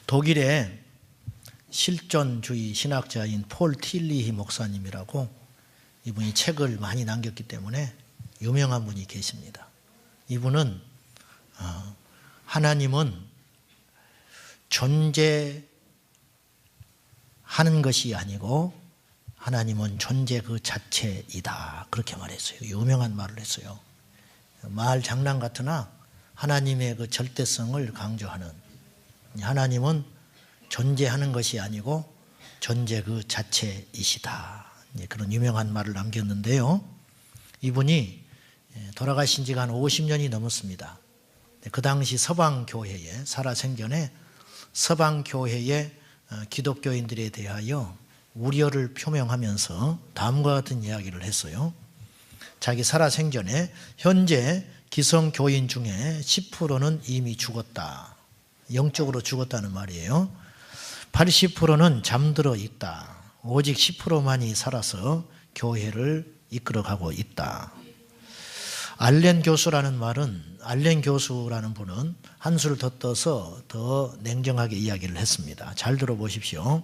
독일의 실존주의 신학자인 폴 틸리히 목사님이라고 이분이 책을 많이 남겼기 때문에 유명한 분이 계십니다. 이분은 하나님은 존재하는 것이 아니고 하나님은 존재 그 자체이다, 그렇게 말했어요. 유명한 말을 했어요. 말 장난 같으나 하나님의 그 절대성을 강조하는, 하나님은 존재하는 것이 아니고 존재 그 자체이시다, 그런 유명한 말을 남겼는데요. 이분이 돌아가신 지가 한 50년이 넘었습니다. 그 당시 서방교회에, 살아생전에 서방교회의 기독교인들에 대하여 우려를 표명하면서 다음과 같은 이야기를 했어요. 자기 살아생전에 현재 기성교인 중에 10%는 이미 죽었다, 영적으로 죽었다는 말이에요. 80%는 잠들어 있다. 오직 10%만이 살아서 교회를 이끌어가고 있다. 알렌 교수라는 분은 한수를 더 떠서 더 냉정하게 이야기를 했습니다. 잘 들어보십시오.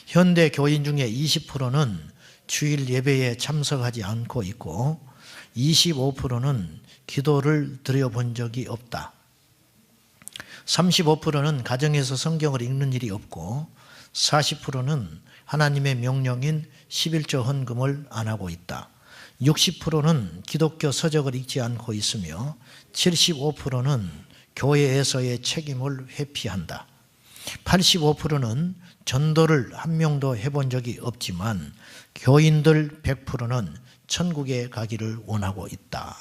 현대 교인 중에 20%는 주일 예배에 참석하지 않고 있고 25%는 기도를 드려본 적이 없다. 35%는 가정에서 성경을 읽는 일이 없고 40%는 하나님의 명령인 11조 헌금을 안 하고 있다. 60%는 기독교 서적을 읽지 않고 있으며 75%는 교회에서의 책임을 회피한다. 85%는 전도를 한 명도 해본 적이 없지만 교인들 100%는 천국에 가기를 원하고 있다.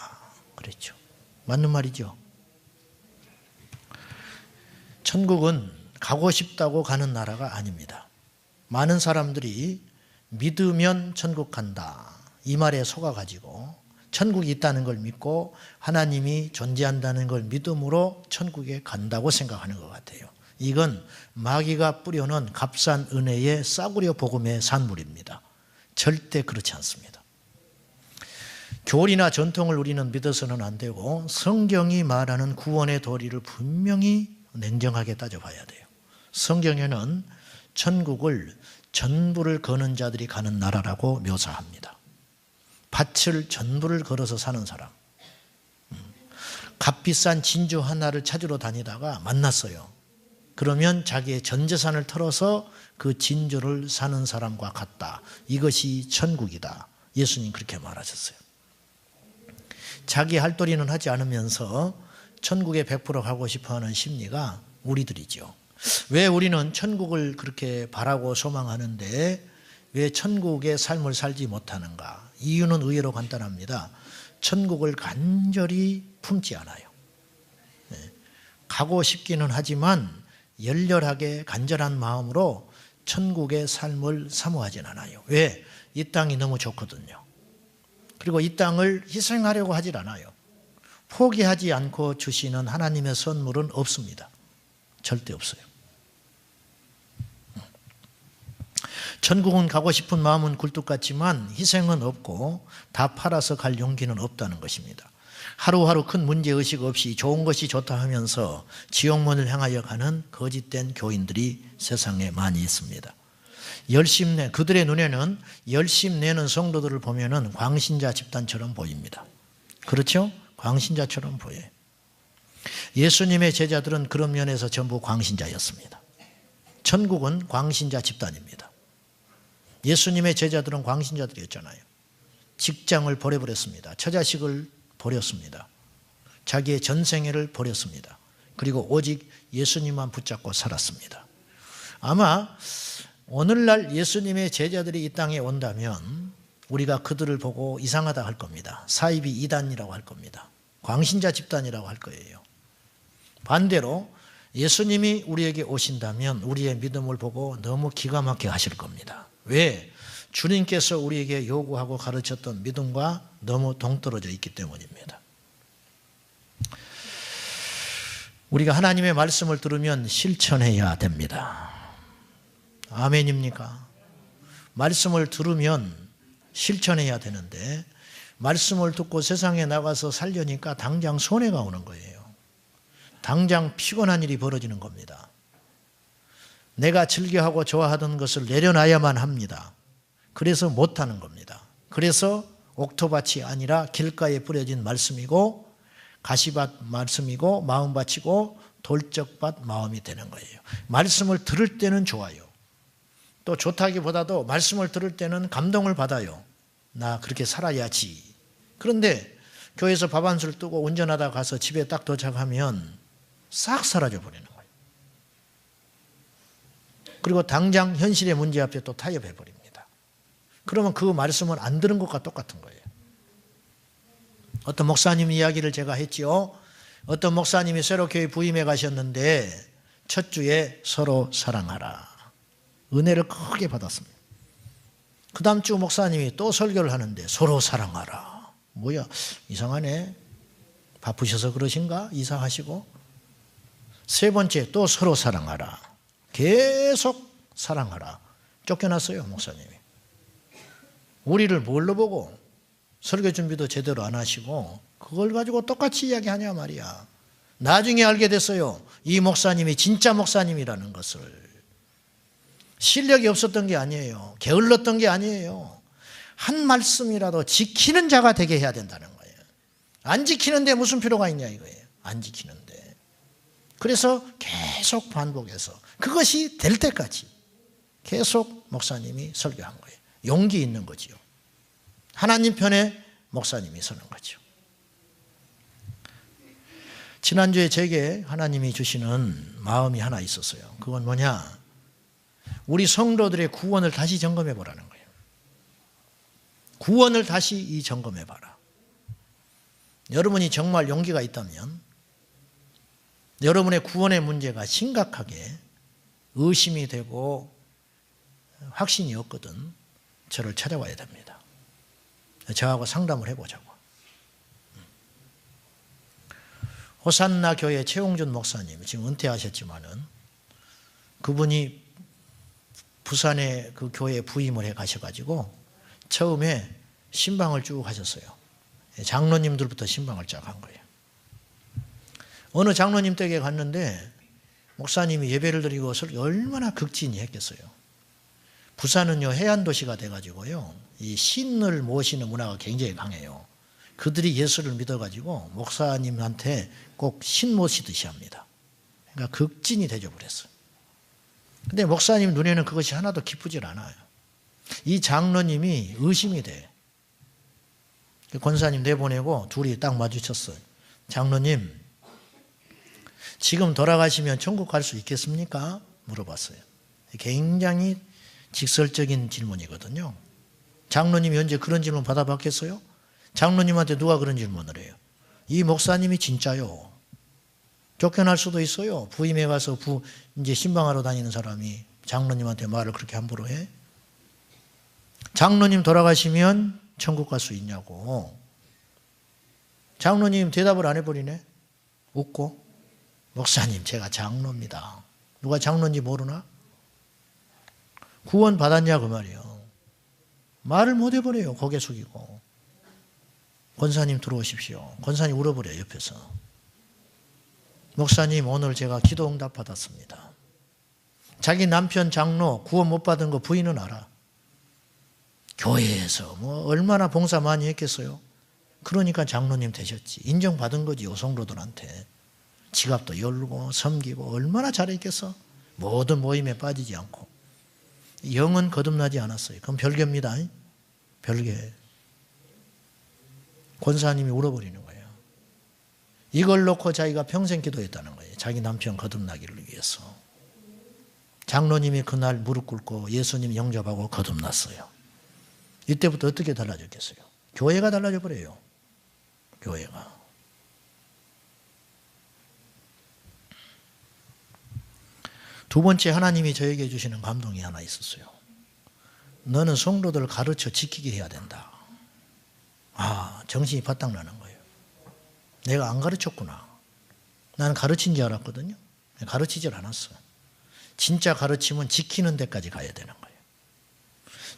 그랬죠. 맞는 말이죠. 천국은 가고 싶다고 가는 나라가 아닙니다. 많은 사람들이 믿으면 천국 간다, 이 말에 속아가지고 천국이 있다는 걸 믿고 하나님이 존재한다는 걸 믿음으로 천국에 간다고 생각하는 것 같아요. 이건 마귀가 뿌려놓은 값싼 은혜의 싸구려 복음의 산물입니다. 절대 그렇지 않습니다. 교리나 전통을 우리는 믿어서는 안 되고 성경이 말하는 구원의 도리를 분명히 냉정하게 따져봐야 돼요. 성경에는 천국을 전부를 거는 자들이 가는 나라라고 묘사합니다. 밭을 전부를 걸어서 사는 사람, 값비싼 진주 하나를 찾으러 다니다가 만났어요. 그러면 자기의 전 재산을 털어서 그 진주를 사는 사람과 같다. 이것이 천국이다. 예수님 그렇게 말하셨어요. 자기 할 도리는 하지 않으면서 천국에 100% 가고 싶어하는 심리가 우리들이죠. 왜 우리는 천국을 그렇게 바라고 소망하는데 왜 천국의 삶을 살지 못하는가? 이유는 의외로 간단합니다. 천국을 간절히 품지 않아요. 가고 싶기는 하지만 열렬하게 간절한 마음으로 천국의 삶을 사모하진 않아요. 왜? 이 땅이 너무 좋거든요. 그리고 이 땅을 희생하려고 하질 않아요. 포기하지 않고 주시는 하나님의 선물은 없습니다. 절대 없어요. 천국은 가고 싶은 마음은 굴뚝 같지만 희생은 없고 다 팔아서 갈 용기는 없다는 것입니다. 하루하루 큰 문제의식 없이 좋은 것이 좋다 하면서 지옥문을 향하여 가는 거짓된 교인들이 세상에 많이 있습니다. 그들의 눈에는 열심 내는 성도들을 보면은 광신자 집단처럼 보입니다. 그렇죠? 광신자처럼 보여요. 예수님의 제자들은 그런 면에서 전부 광신자였습니다. 천국은 광신자 집단입니다. 예수님의 제자들은 광신자들이었잖아요. 직장을 버려버렸습니다. 처자식을 버렸습니다. 자기의 전생애를 버렸습니다. 그리고 오직 예수님만 붙잡고 살았습니다. 아마 오늘날 예수님의 제자들이 이 땅에 온다면 우리가 그들을 보고 이상하다 할 겁니다. 사이비 이단이라고 할 겁니다. 광신자 집단이라고 할 거예요. 반대로 예수님이 우리에게 오신다면 우리의 믿음을 보고 너무 기가 막히게 하실 겁니다. 왜? 주님께서 우리에게 요구하고 가르쳤던 믿음과 너무 동떨어져 있기 때문입니다. 우리가 하나님의 말씀을 들으면 실천해야 됩니다. 아멘입니까? 말씀을 들으면 실천해야 되는데 말씀을 듣고 세상에 나가서 살려니까 당장 손해가 오는 거예요. 당장 피곤한 일이 벌어지는 겁니다. 내가 즐겨하고 좋아하던 것을 내려놔야만 합니다. 그래서 못하는 겁니다. 그래서 옥토밭이 아니라 길가에 뿌려진 말씀이고 가시밭 말씀이고 마음밭이고 돌적밭 마음이 되는 거예요. 말씀을 들을 때는 좋아요. 또 좋다기보다도 말씀을 들을 때는 감동을 받아요. 나 그렇게 살아야지. 그런데 교회에서 밥 한 술 뜨고 운전하다 가서 집에 딱 도착하면 싹 사라져 버리는 거예요. 그리고 당장 현실의 문제 앞에 또 타협해 버립니다. 그러면 그 말씀은 안 들은 것과 똑같은 거예요. 어떤 목사님 이야기를 제가 했지요. 어떤 목사님이 새로 교회 부임해 가셨는데 첫 주에 서로 사랑하라. 은혜를 크게 받았습니다. 그 다음 주 목사님이 또 설교를 하는데 서로 사랑하라. 뭐야, 이상하네. 바쁘셔서 그러신가? 이사하시고. 세 번째 또 서로 사랑하라. 계속 사랑하라. 쫓겨났어요, 목사님이. 우리를 뭘로 보고 설교 준비도 제대로 안 하시고 그걸 가지고 똑같이 이야기하냐 말이야. 나중에 알게 됐어요. 이 목사님이 진짜 목사님이라는 것을. 실력이 없었던 게 아니에요. 게을렀던 게 아니에요. 한 말씀이라도 지키는 자가 되게 해야 된다는 거예요. 안 지키는데 무슨 필요가 있냐 이거예요. 안 지키는데. 그래서 계속 반복해서 그것이 될 때까지 계속 목사님이 설교한 거예요. 용기 있는 거지요. 하나님 편에 목사님이 서는 거죠. 지난주에 제게 하나님이 주시는 마음이 하나 있었어요. 그건 뭐냐? 우리 성도들의 구원을 다시 점검해 보라는 거예요. 구원을 다시 점검해 봐라. 여러분이 정말 용기가 있다면 여러분의 구원의 문제가 심각하게 의심이 되고 확신이 없거든 저를 찾아와야 됩니다. 저하고 상담을 해보자고. 호산나 교회 최홍준 목사님 지금 은퇴하셨지만은 그분이 부산에 그 교회에 부임을 해 가셔가지고 처음에 신방을 쭉 하셨어요. 장로님들부터 신방을 쫙 한 거예요. 어느 장로님 댁에 갔는데 목사님이 예배를 드리고 얼마나 극진히 했겠어요. 부산은요 해안도시가 돼가지고요 이 신을 모시는 문화가 굉장히 강해요. 그들이 예수를 믿어가지고 목사님한테 꼭 신 모시듯이 합니다. 그러니까 극진히 대접을 했어요. 근데 목사님 눈에는 그것이 하나도 기쁘질 않아요. 이 장로님이 의심이 돼. 권사님 내보내고 둘이 딱 마주쳤어요. 장로님, 지금 돌아가시면 천국 갈 수 있겠습니까? 물어봤어요. 굉장히 직설적인 질문이거든요. 장로님이 언제 그런 질문 받아봤겠어요? 장로님한테 누가 그런 질문을 해요? 이 목사님이 진짜요. 쫓겨날 수도 있어요. 부임해 가서 이제 신방하러 다니는 사람이 장로님한테 말을 그렇게 함부로 해? 장로님 돌아가시면 천국 갈 수 있냐고. 장로님 대답을 안 해버리네. 웃고. 목사님 제가 장로입니다. 누가 장로인지 모르나? 구원 받았냐 그 말이에요. 말을 못 해버려요. 고개 숙이고. 권사님 들어오십시오. 권사님 울어버려요 옆에서. 목사님 오늘 제가 기도 응답 받았습니다. 자기 남편 장로 구원 못 받은 거 부인은 알아. 교회에서 뭐 얼마나 봉사 많이 했겠어요. 그러니까 장로님 되셨지. 인정받은 거지 성도들한테. 지갑도 열고 섬기고 얼마나 잘했겠어. 모든 모임에 빠지지 않고. 영은 거듭나지 않았어요. 그럼 별개입니다. 별개. 권사님이 울어버리는 거예요. 이걸 놓고 자기가 평생 기도했다는 거예요. 자기 남편 거듭나기를 위해서. 장로님이 그날 무릎 꿇고 예수님 영접하고 거듭났어요. 이때부터 어떻게 달라졌겠어요? 교회가 달라져 버려요. 교회가. 두 번째 하나님이 저에게 주시는 감동이 하나 있었어요. 너는 성도들을 가르쳐 지키게 해야 된다. 아, 정신이 바짝 나는 거예요. 내가 안 가르쳤구나. 나는 가르친 줄 알았거든요. 가르치질 않았어. 진짜 가르침은 지키는 데까지 가야 되는 거예요.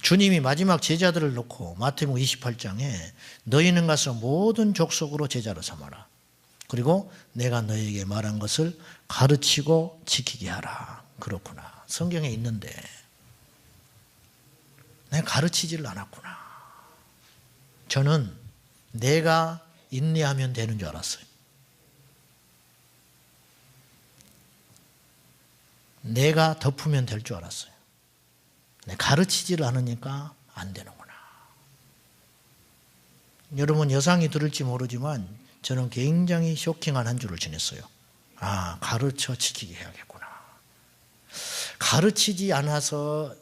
주님이 마지막 제자들을 놓고 마태복음 28장에 너희는 가서 모든 족속으로 제자로 삼아라. 그리고 내가 너희에게 말한 것을 가르치고 지키게 하라. 그렇구나. 성경에 있는데 내가 가르치지를 않았구나. 저는 내가 인내하면 되는 줄 알았어요. 내가 덮으면 될 줄 알았어요. 가르치지를 않으니까 안 되는구나. 여러분 여상이 들을지 모르지만 저는 굉장히 쇼킹한 한 주를 지냈어요. 아, 가르쳐 지키게 해야겠구나. 가르치지 않아서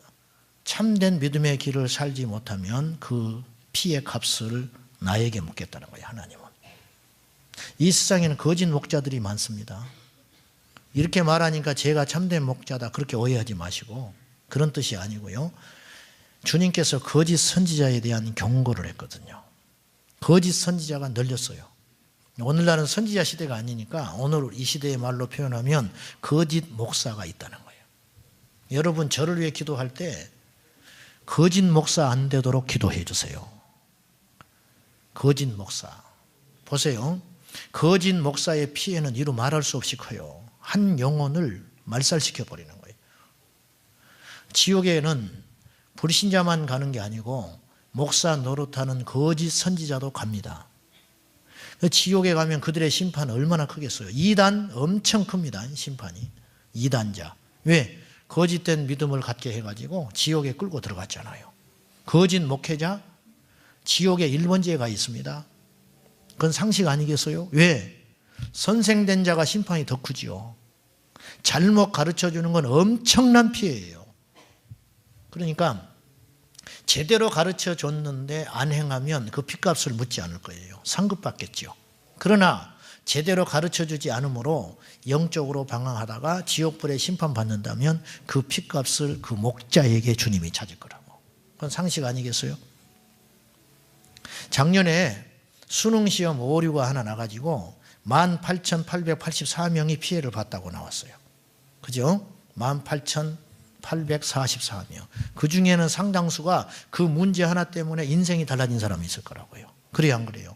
참된 믿음의 길을 살지 못하면 그 피의 값을 나에게 묻겠다는 거예요, 하나님은. 이 세상에는 거짓 목자들이 많습니다. 이렇게 말하니까 제가 참된 목자다 그렇게 오해하지 마시고, 그런 뜻이 아니고요. 주님께서 거짓 선지자에 대한 경고를 했거든요. 거짓 선지자가 늘렸어요. 오늘날은 선지자 시대가 아니니까 오늘 이 시대의 말로 표현하면 거짓 목사가 있다는 거예요. 여러분 저를 위해 기도할 때 거짓 목사 안 되도록 기도해 주세요. 거짓 목사. 보세요. 거짓 목사의 피해는 이루 말할 수 없이 커요. 한 영혼을 말살시켜 버리는 거예요. 지옥에는 불신자만 가는 게 아니고 목사 노릇하는 거짓 선지자도 갑니다. 지옥에 가면 그들의 심판은 얼마나 크겠어요. 이단 엄청 큽니다. 심판이. 이단자. 왜? 거짓된 믿음을 갖게 해가지고 지옥에 끌고 들어갔잖아요. 거짓 목회자 지옥에 1번지에 가 있습니다. 그건 상식 아니겠어요? 왜? 선생된 자가 심판이 더 크지요. 잘못 가르쳐주는 건 엄청난 피해예요. 그러니까 제대로 가르쳐 줬는데 안 행하면 그 핏값을 묻지 않을 거예요. 상급받겠죠. 그러나 제대로 가르쳐 주지 않으므로 영적으로 방황하다가 지옥불에 심판받는다면 그 핏값을 그 목자에게 주님이 찾을 거라고. 그건 상식 아니겠어요? 작년에 수능시험 오류가 하나 나가지고 18,884명이 피해를 봤다고 나왔어요. 그죠? 18,844명. 그 중에는 상당수가 그 문제 하나 때문에 인생이 달라진 사람이 있을 거라고요. 그래요, 안 그래요?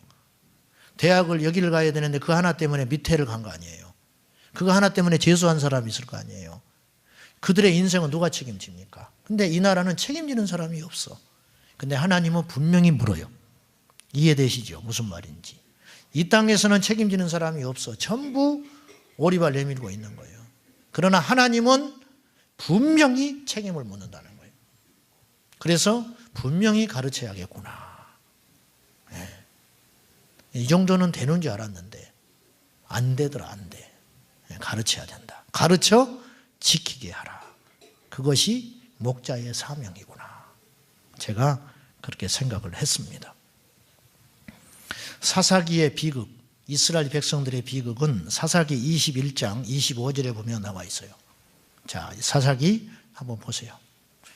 대학을 여기를 가야 되는데 그 하나 때문에 밑에를 간 거 아니에요. 그거 하나 때문에 재수한 사람이 있을 거 아니에요. 그들의 인생은 누가 책임집니까? 근데 이 나라는 책임지는 사람이 없어. 근데 하나님은 분명히 물어요. 이해되시죠? 무슨 말인지. 이 땅에서는 책임지는 사람이 없어. 전부 오리발 내밀고 있는 거예요. 그러나 하나님은 분명히 책임을 묻는다는 거예요. 그래서 분명히 가르쳐야겠구나. 네. 이 정도는 되는 줄 알았는데 안 되더라. 안 돼. 가르쳐야 된다. 가르쳐 지키게 하라. 그것이 목자의 사명이구나. 제가 그렇게 생각을 했습니다. 사사기의 비극, 이스라엘 백성들의 비극은 사사기 21장 25절에 보면 나와 있어요. 자, 사사기 한번 보세요.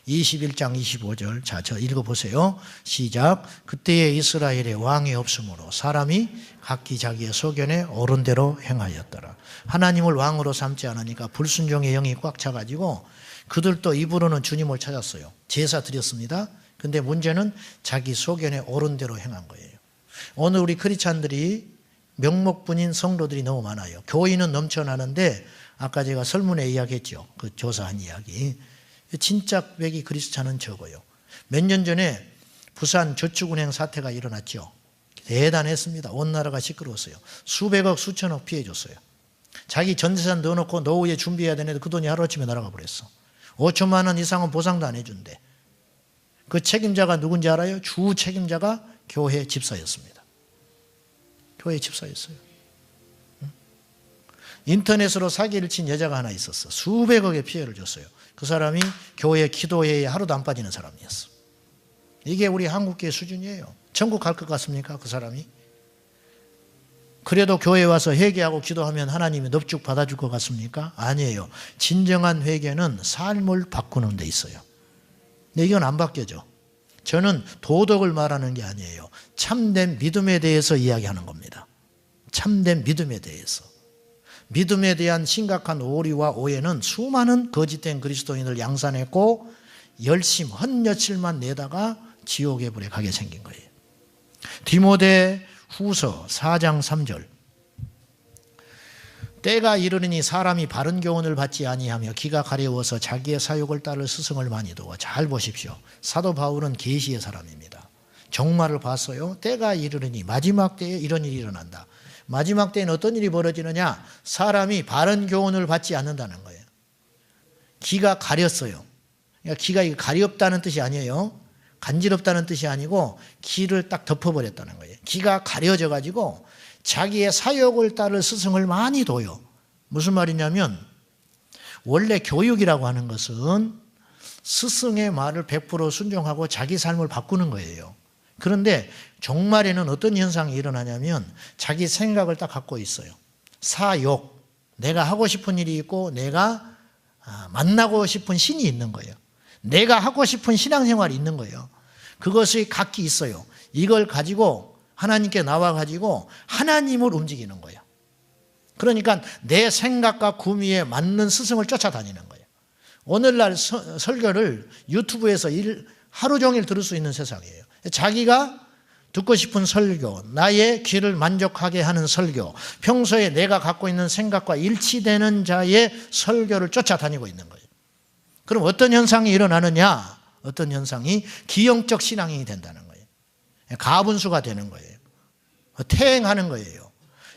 21장 25절. 자, 저 읽어보세요. 시작. 그때에 이스라엘에 왕이 없으므로 사람이 각기 자기의 소견에 옳은 대로 행하였더라. 하나님을 왕으로 삼지 않으니까 불순종의 영이 꽉 차가지고 그들도 입으로는 주님을 찾았어요. 제사 드렸습니다. 근데 문제는 자기 소견에 옳은 대로 행한 거예요. 오늘 우리 크리스찬들이 명목분인 성도들이 너무 많아요. 교인은 넘쳐나는데 아까 제가 설문에 이야기했죠. 그 조사한 이야기. 진짜 백이 크리스찬은 적어요. 몇 년 전에 부산 저축은행 사태가 일어났죠. 대단했습니다. 온 나라가 시끄러웠어요. 수백억 수천억 피해줬어요. 자기 전재산 넣어놓고 노후에 준비해야 되는데 그 돈이 하루아침에 날아가 버렸어. 5천만 원 이상은 보상도 안 해준대. 그 책임자가 누군지 알아요? 주 책임자가 교회 집사였습니다. 교회 집사였어요. 인터넷으로 사기를 친 여자가 하나 있었어. 수백억의 피해를 줬어요. 그 사람이 교회 기도회에 하루도 안 빠지는 사람이었어. 이게 우리 한국교회 수준이에요. 천국 갈 것 같습니까? 그 사람이? 그래도 교회에 와서 회개하고 기도하면 하나님이 넙죽 받아줄 것 같습니까? 아니에요. 진정한 회개는 삶을 바꾸는 데 있어요. 근데 이건 안 바뀌어져. 저는 도덕을 말하는 게 아니에요. 참된 믿음에 대해서 이야기하는 겁니다. 참된 믿음에 대해서. 믿음에 대한 심각한 오리와 오해는 수많은 거짓된 그리스도인을 양산했고 헛며칠만 내다가 지옥의 불에 가게 생긴 거예요. 디모데 후서 4장 3절. 때가 이르니 사람이 바른 교훈을 받지 아니하며 귀가 가려워서 자기의 사욕을 따를 스승을 많이 두어. 잘 보십시오. 사도 바울은 계시의 사람입니다. 종말을 봤어요. 때가 이르니 마지막 때에 이런 일이 일어난다. 마지막 때에는 어떤 일이 벌어지느냐? 사람이 바른 교훈을 받지 않는다는 거예요. 귀가 가렸어요. 그러니까 귀가 가렵다는 뜻이 아니에요. 간지럽다는 뜻이 아니고 귀를 딱 덮어버렸다는 거예요. 귀가 가려져 가지고 자기의 사욕을 따를 스승을 많이 둬요. 무슨 말이냐면 원래 교육이라고 하는 것은 스승의 말을 100% 순종하고 자기 삶을 바꾸는 거예요. 그런데 종말에는 어떤 현상이 일어나냐면 자기 생각을 딱 갖고 있어요. 사욕, 내가 하고 싶은 일이 있고 내가 만나고 싶은 신이 있는 거예요. 내가 하고 싶은 신앙생활이 있는 거예요. 그것이 각기 있어요. 이걸 가지고 하나님께 나와가지고 하나님을 움직이는 거예요. 그러니까 내 생각과 구미에 맞는 스승을 쫓아다니는 거예요. 오늘날 설교를 유튜브에서 하루 종일 들을 수 있는 세상이에요. 자기가 듣고 싶은 설교, 나의 귀를 만족하게 하는 설교, 평소에 내가 갖고 있는 생각과 일치되는 자의 설교를 쫓아다니고 있는 거예요. 그럼 어떤 현상이 일어나느냐? 어떤 현상이 기형적 신앙이 된다는 거예요. 가분수가 되는 거예요. 퇴행하는 거예요.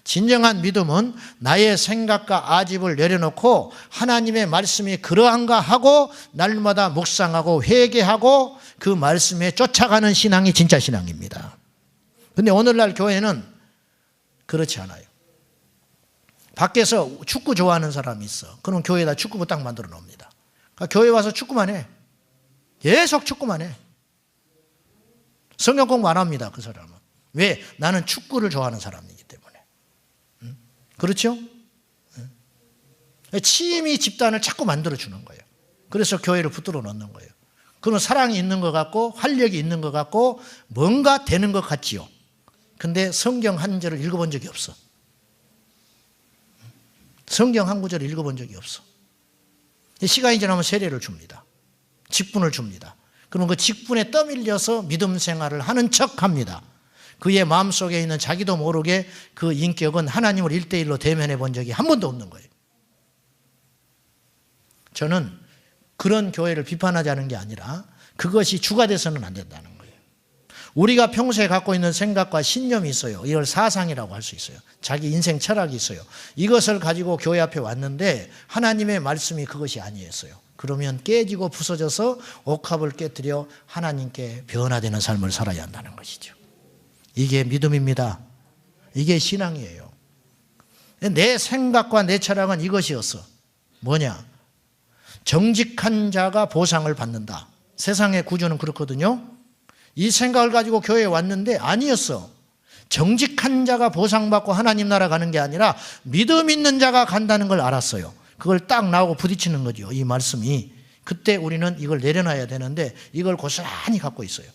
진정한 믿음은 나의 생각과 아집을 내려놓고 하나님의 말씀이 그러한가 하고 날마다 묵상하고 회개하고 그 말씀에 쫓아가는 신앙이 진짜 신앙입니다. 그런데 오늘날 교회는 그렇지 않아요. 밖에서 축구 좋아하는 사람이 있어. 그럼 교회에다 축구부 딱 만들어 놓습니다. 그러니까 교회 와서 축구만 해. 계속 축구만 해. 성경 공부 안 합니다. 그 사람은. 왜? 나는 축구를 좋아하는 사람이기 때문에. 그렇죠? 취미 집단을 자꾸 만들어주는 거예요. 그래서 교회를 붙들어 놓는 거예요. 그러면 사랑이 있는 것 같고 활력이 있는 것 같고 뭔가 되는 것 같지요. 근데 성경 한 절을 읽어본 적이 없어. 성경 한 구절을 읽어본 적이 없어. 시간이 지나면 세례를 줍니다. 직분을 줍니다. 그러면 그 직분에 떠밀려서 믿음 생활을 하는 척합니다. 그의 마음속에 있는 자기도 모르게 그 인격은 하나님을 1대1로 대면해 본 적이 한 번도 없는 거예요. 저는 그런 교회를 비판하자는 게 아니라 그것이 주가 돼서는 안 된다는 거예요. 우리가 평소에 갖고 있는 생각과 신념이 있어요. 이걸 사상이라고 할 수 있어요. 자기 인생 철학이 있어요. 이것을 가지고 교회 앞에 왔는데 하나님의 말씀이 그것이 아니었어요. 그러면 깨지고 부서져서 옥합을 깨뜨려 하나님께 변화되는 삶을 살아야 한다는 것이죠. 이게 믿음입니다. 이게 신앙이에요. 내 생각과 내 철학은 이것이었어. 뭐냐? 정직한 자가 보상을 받는다. 세상의 구조는 그렇거든요. 이 생각을 가지고 교회에 왔는데 아니었어. 정직한 자가 보상받고 하나님 나라 가는 게 아니라 믿음 있는 자가 간다는 걸 알았어요. 그걸 딱 나오고 부딪히는 거죠. 이 말씀이. 그때 우리는 이걸 내려놔야 되는데 이걸 고스란히 갖고 있어요.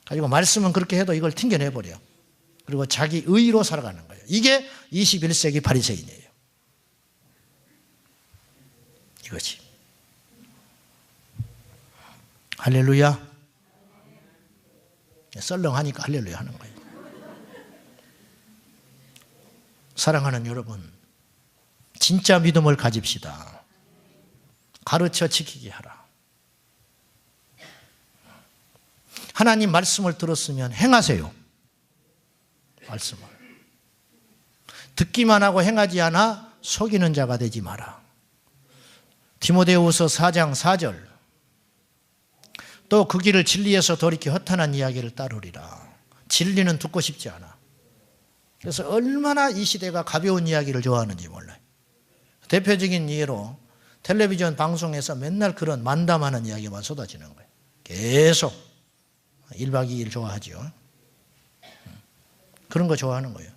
가지고 말씀은 그렇게 해도 이걸 튕겨내버려. 그리고 자기 의로 살아가는 거예요. 이게 21세기 바리새인이에요. 이거지. 할렐루야. 썰렁하니까 할렐루야 하는 거예요. 사랑하는 여러분, 진짜 믿음을 가집시다. 가르쳐 지키게 하라. 하나님 말씀을 들었으면 행하세요. 말씀을. 듣기만 하고 행하지 않아 속이는 자가 되지 마라. 디모데후서 4장 4절. 또 그 길을 진리에서 돌이켜 허탄한 이야기를 따르리라. 진리는 듣고 싶지 않아. 그래서 얼마나 이 시대가 가벼운 이야기를 좋아하는지 몰라요. 대표적인 예로 텔레비전 방송에서 맨날 그런 만담하는 이야기만 쏟아지는 거예요. 계속 1박 2일 좋아하죠. 그런 거 좋아하는 거예요.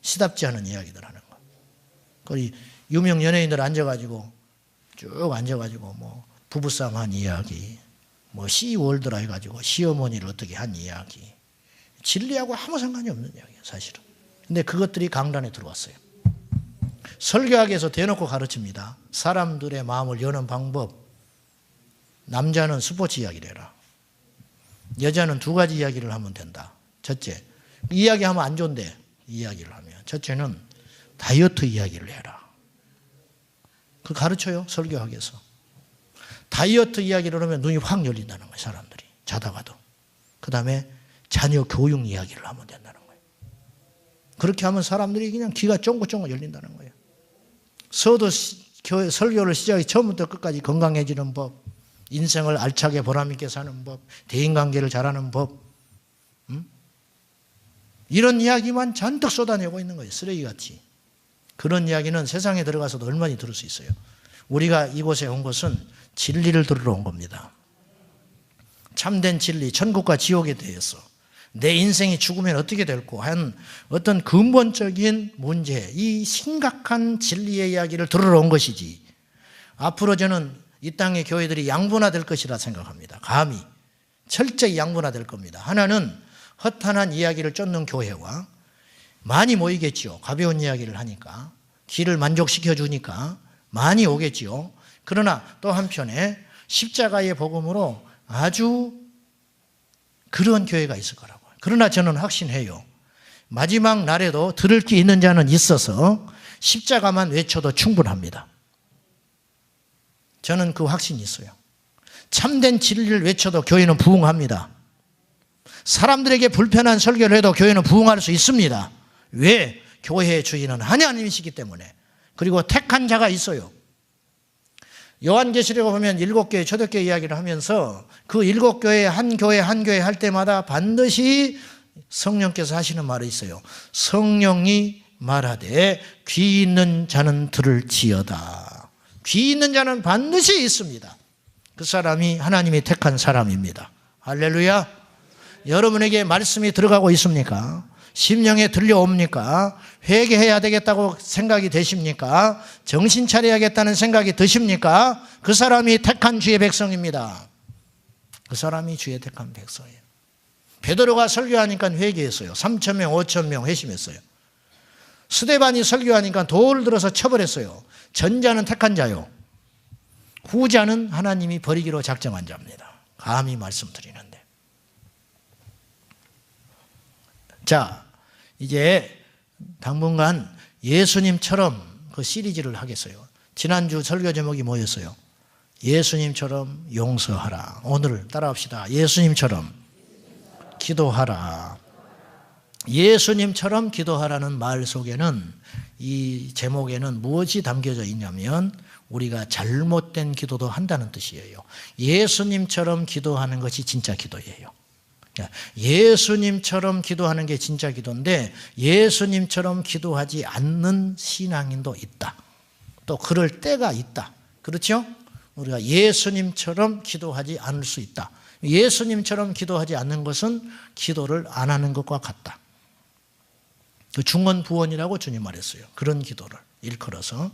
시답지 않은 이야기들 하는 거. 거기 유명 연예인들 앉아가지고 쭉 앉아가지고 뭐 부부싸움 한 이야기, 뭐 시월드라 해가지고 시어머니를 어떻게 한 이야기, 진리하고 아무 상관이 없는 이야기예요, 사실은. 근데 그것들이 강단에 들어왔어요. 설교학에서 대놓고 가르칩니다. 사람들의 마음을 여는 방법. 남자는 스포츠 이야기를 해라. 여자는 2가지 이야기를 하면 된다. 첫째, 이야기하면 안 좋은데 이야기를 하면. 첫째는 다이어트 이야기를 해라. 그 가르쳐요, 설교학에서. 다이어트 이야기를 하면 눈이 확 열린다는 거예요, 사람들이. 자다가도. 그 다음에 자녀 교육 이야기를 하면 된다는 거예요. 그렇게 하면 사람들이 그냥 귀가 쫑긋쫑긋 열린다는 거예요. 교회 설교를 시작해 처음부터 끝까지 건강해지는 법, 인생을 알차게 보람있게 사는 법, 대인관계를 잘하는 법, 이런 이야기만 잔뜩 쏟아내고 있는 거예요. 쓰레기같이. 그런 이야기는 세상에 들어가서도 얼마나 들을 수 있어요. 우리가 이곳에 온 것은 진리를 들으러 온 겁니다. 참된 진리, 천국과 지옥에 대해서, 내 인생이 죽으면 어떻게 될고 한 어떤 근본적인 문제, 이 심각한 진리의 이야기를 들으러 온 것이지, 앞으로 저는 이 땅의 교회들이 양분화될 것이라 생각합니다. 감히 철저히 양분화될 겁니다. 하나는 허탄한 이야기를 쫓는 교회와, 많이 모이겠지요. 가벼운 이야기를 하니까, 귀를 만족시켜 주니까 많이 오겠지요. 그러나 또 한편에 십자가의 복음으로 아주 그런 교회가 있을 거라고요. 그러나 저는 확신해요. 마지막 날에도 들을 게 있는 자는 있어서 십자가만 외쳐도 충분합니다. 저는 그 확신이 있어요. 참된 진리를 외쳐도 교회는 부흥합니다. 사람들에게 불편한 설교를 해도 교회는 부흥할 수 있습니다. 왜? 교회의 주인은 하나님이시기 때문에. 그리고 택한 자가 있어요. 요한계시록에 보면 7교회 초대교회 이야기를 하면서 그 7교회 한 교회 할 때마다 반드시 성령께서 하시는 말이 있어요. 성령이 말하되 귀 있는 자는 들을지어다. 귀 있는 자는 반드시 있습니다. 그 사람이 하나님이 택한 사람입니다. 할렐루야. 여러분에게 말씀이 들어가고 있습니까? 심령에 들려옵니까? 회개해야 되겠다고 생각이 되십니까? 정신 차려야겠다는 생각이 드십니까? 그 사람이 택한 주의 백성입니다. 그 사람이 주의 택한 백성이에요. 베드로가 설교하니까 회개했어요. 3,000명, 5,000명 회심했어요. 스데반이 설교하니까 돌을 들어서 쳐버렸어요. 전자는 택한 자요, 후자는 하나님이 버리기로 작정한 자입니다. 감히 말씀드리는데. 자, 이제 당분간 예수님처럼 그 시리즈를 하겠어요. 지난주 설교 제목이 뭐였어요? 예수님처럼 용서하라. 오늘 따라합시다. 예수님처럼 기도하라. 예수님처럼 기도하라는 말 속에는, 이 제목에는 무엇이 담겨져 있냐면 우리가 잘못된 기도도 한다는 뜻이에요. 예수님처럼 기도하는 것이 진짜 기도예요. 예수님처럼 기도하는 게 진짜 기도인데, 예수님처럼 기도하지 않는 신앙인도 있다. 또 그럴 때가 있다. 그렇죠? 우리가 예수님처럼 기도하지 않을 수 있다. 예수님처럼 기도하지 않는 것은 기도를 안 하는 것과 같다. 중언부언이라고 주님 말했어요. 그런 기도를 일컬어서.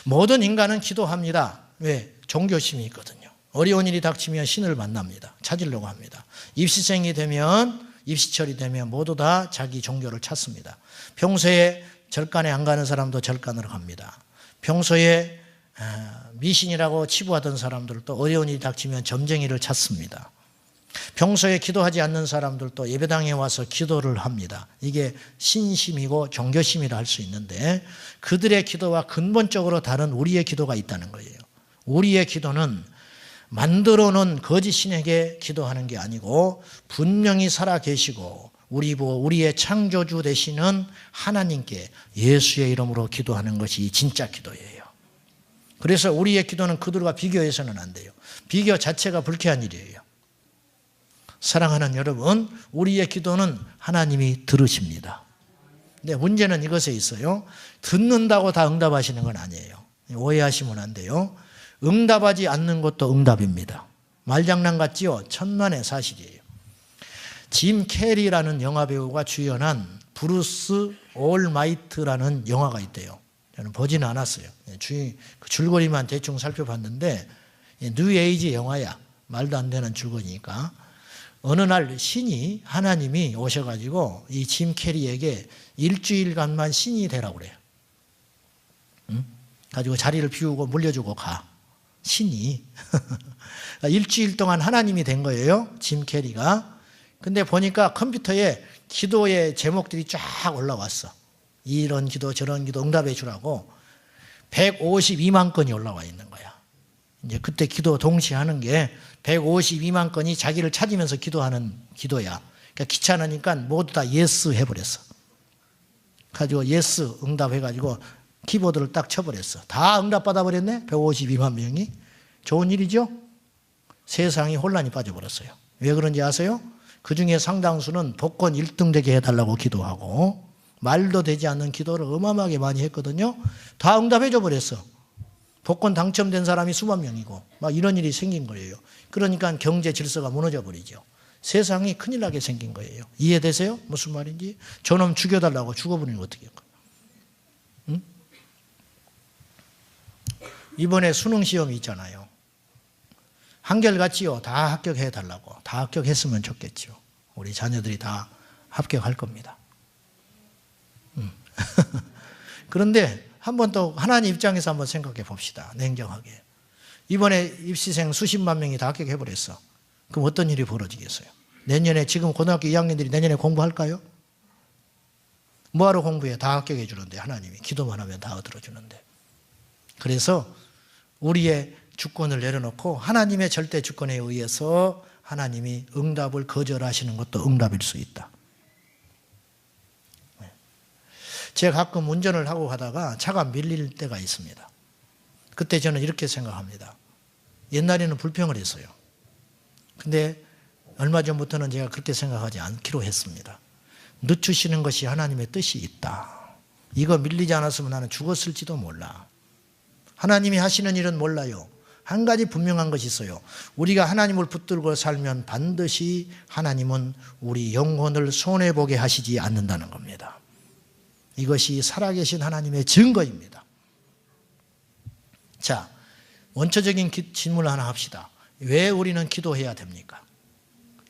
모든 인간은 기도합니다. 왜? 종교심이 있거든요. 어려운 일이 닥치면 신을 만납니다. 찾으려고 합니다. 입시생이 되면, 입시철이 되면 모두 다 자기 종교를 찾습니다. 평소에 절간에 안 가는 사람도 절간으로 갑니다. 평소에 미신이라고 치부하던 사람들도 어려운 일이 닥치면 점쟁이를 찾습니다. 평소에 기도하지 않는 사람들도 예배당에 와서 기도를 합니다. 이게 신심이고 종교심이라 할 수 있는데, 그들의 기도와 근본적으로 다른 우리의 기도가 있다는 거예요. 우리의 기도는 만들어 놓은 거짓 신에게 기도하는 게 아니고, 분명히 살아 계시고 우리의 창조주 되시는 하나님께 예수의 이름으로 기도하는 것이 진짜 기도예요. 그래서 우리의 기도는 그들과 비교해서는 안 돼요. 비교 자체가 불쾌한 일이에요. 사랑하는 여러분, 우리의 기도는 하나님이 들으십니다. 근데 문제는 이것에 있어요. 듣는다고 다 응답하시는 건 아니에요. 오해하시면 안 돼요. 응답하지 않는 것도 응답입니다. 말장난 같지요? 천만의 사실이에요. 짐 캐리라는 영화배우가 주연한 브루스 올마이트라는 영화가 있대요. 저는 보지는 않았어요. 줄거리만 대충 살펴봤는데 뉴에이지 영화야. 말도 안 되는 줄거리니까. 어느 날 신이, 하나님이 오셔가지고 이 짐 캐리에게 일주일간만 신이 되라고 그래요. 가지고 자리를 비우고 물려주고 가. 신이. 일주일 동안 하나님이 된 거예요. 짐 캐리가. 근데 보니까 컴퓨터에 기도의 제목들이 쫙 올라왔어. 이런 기도 저런 기도 응답해 주라고. 152만 건이 올라와 있는 거야. 이제 그때 기도 동시에 하는 게 152만 건이 자기를 찾으면서 기도하는 기도야. 그러니까 귀찮으니까 모두 다 예스 해버렸어. 가지고 예스 응답해가지고 키보드를 딱 쳐버렸어. 다 응답 받아버렸네. 152만 명이. 좋은 일이죠. 세상이 혼란이 빠져버렸어요. 왜 그런지 아세요? 그 중에 상당수는 복권 1등 되게 해달라고 기도하고 말도 되지 않는 기도를 어마어마하게 많이 했거든요. 다 응답해줘 버렸어. 복권 당첨된 사람이 수만 명이고 막 이런 일이 생긴 거예요. 그러니까 경제 질서가 무너져 버리죠. 세상이 큰일 나게 생긴 거예요. 이해되세요? 무슨 말인지? 저놈 죽여달라고 죽어버리는 거 어떻게 할까요? 응? 이번에 수능 시험이 있잖아요. 한결같지요. 다 합격해달라고. 다 합격했으면 좋겠죠. 우리 자녀들이 다 합격할 겁니다. 그런데 한번 또 하나님 입장에서 한번 생각해 봅시다. 냉정하게. 이번에 입시생 수십만 명이 다 합격해버렸어. 그럼 어떤 일이 벌어지겠어요? 내년에 지금 고등학교 2학년들이 내년에 공부할까요? 뭐하러 공부해? 다 합격해 주는데 하나님이 기도만 하면 다 들어주는데. 그래서 우리의 주권을 내려놓고 하나님의 절대 주권에 의해서 하나님이 응답을 거절하시는 것도 응답일 수 있다. 제가 가끔 운전을 하고 가다가 차가 밀릴 때가 있습니다. 그때 저는 이렇게 생각합니다. 옛날에는 불평을 했어요. 근데 얼마 전부터는 제가 그렇게 생각하지 않기로 했습니다. 늦추시는 것이 하나님의 뜻이 있다. 이거 밀리지 않았으면 나는 죽었을지도 몰라. 하나님이 하시는 일은 몰라요. 한 가지 분명한 것이 있어요. 우리가 하나님을 붙들고 살면 반드시 하나님은 우리 영혼을 손해보게 하시지 않는다는 겁니다. 이것이 살아계신 하나님의 증거입니다. 자, 원초적인 질문을 하나 합시다. 왜 우리는 기도해야 됩니까?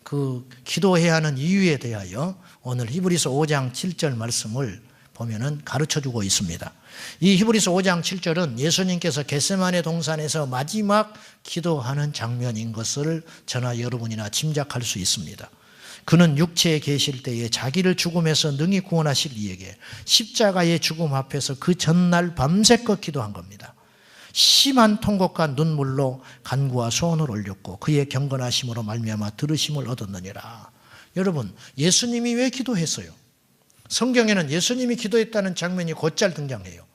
그 기도해야 하는 이유에 대하여 오늘 히브리서 5장 7절 말씀을 보면은 가르쳐주고 있습니다. 이 히브리서 5장 7절은 예수님께서 겟세마네 동산에서 마지막 기도하는 장면인 것을 저나 여러분이나 짐작할 수 있습니다. 그는 육체에 계실 때에 자기를 죽음에서 능히 구원하실 이에게 십자가의 죽음 앞에서 그 전날 밤새껏 기도한 겁니다. 심한 통곡과 눈물로 간구와 소원을 올렸고 그의 경건하심으로 말미암아 들으심을 얻었느니라. 여러분, 예수님이 왜 기도했어요? 성경에는 예수님이 기도했다는 장면이 곧잘 등장해요.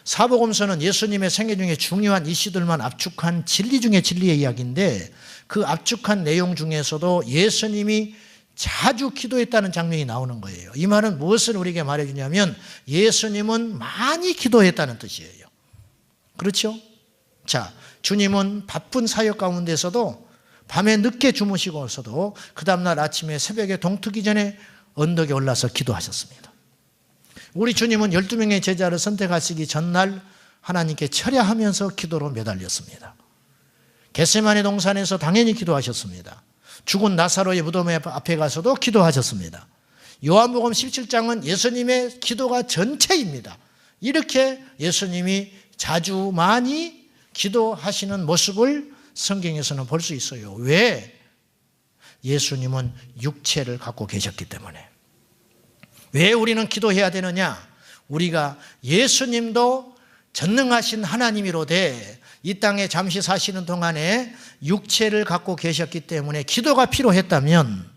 사복음서는 예수님의 생애 중에 중요한 이슈들만 압축한 진리 중에 진리의 이야기인데 그 압축한 내용 중에서도 예수님이 자주 기도했다는 장면이 나오는 거예요. 이 말은 무엇을 우리에게 말해주냐면 예수님은 많이 기도했다는 뜻이에요. 그렇죠? 자, 주님은 바쁜 사역 가운데서도 밤에 늦게 주무시고서도 그 다음날 아침에 새벽에 동트기 전에 언덕에 올라서 기도하셨습니다. 우리 주님은 12명의 제자를 선택하시기 전날 하나님께 철야하면서 기도로 매달렸습니다. 겟세마네 동산에서 당연히 기도하셨습니다. 죽은 나사로의 무덤 앞에 가서도 기도하셨습니다. 요한복음 17장은 예수님의 기도가 전체입니다. 이렇게 예수님이 자주 많이 기도하시는 모습을 성경에서는 볼 수 있어요. 왜? 예수님은 육체를 갖고 계셨기 때문에. 왜 우리는 기도해야 되느냐? 우리가 예수님도 전능하신 하나님이로되 이 땅에 잠시 사시는 동안에 육체를 갖고 계셨기 때문에 기도가 필요했다면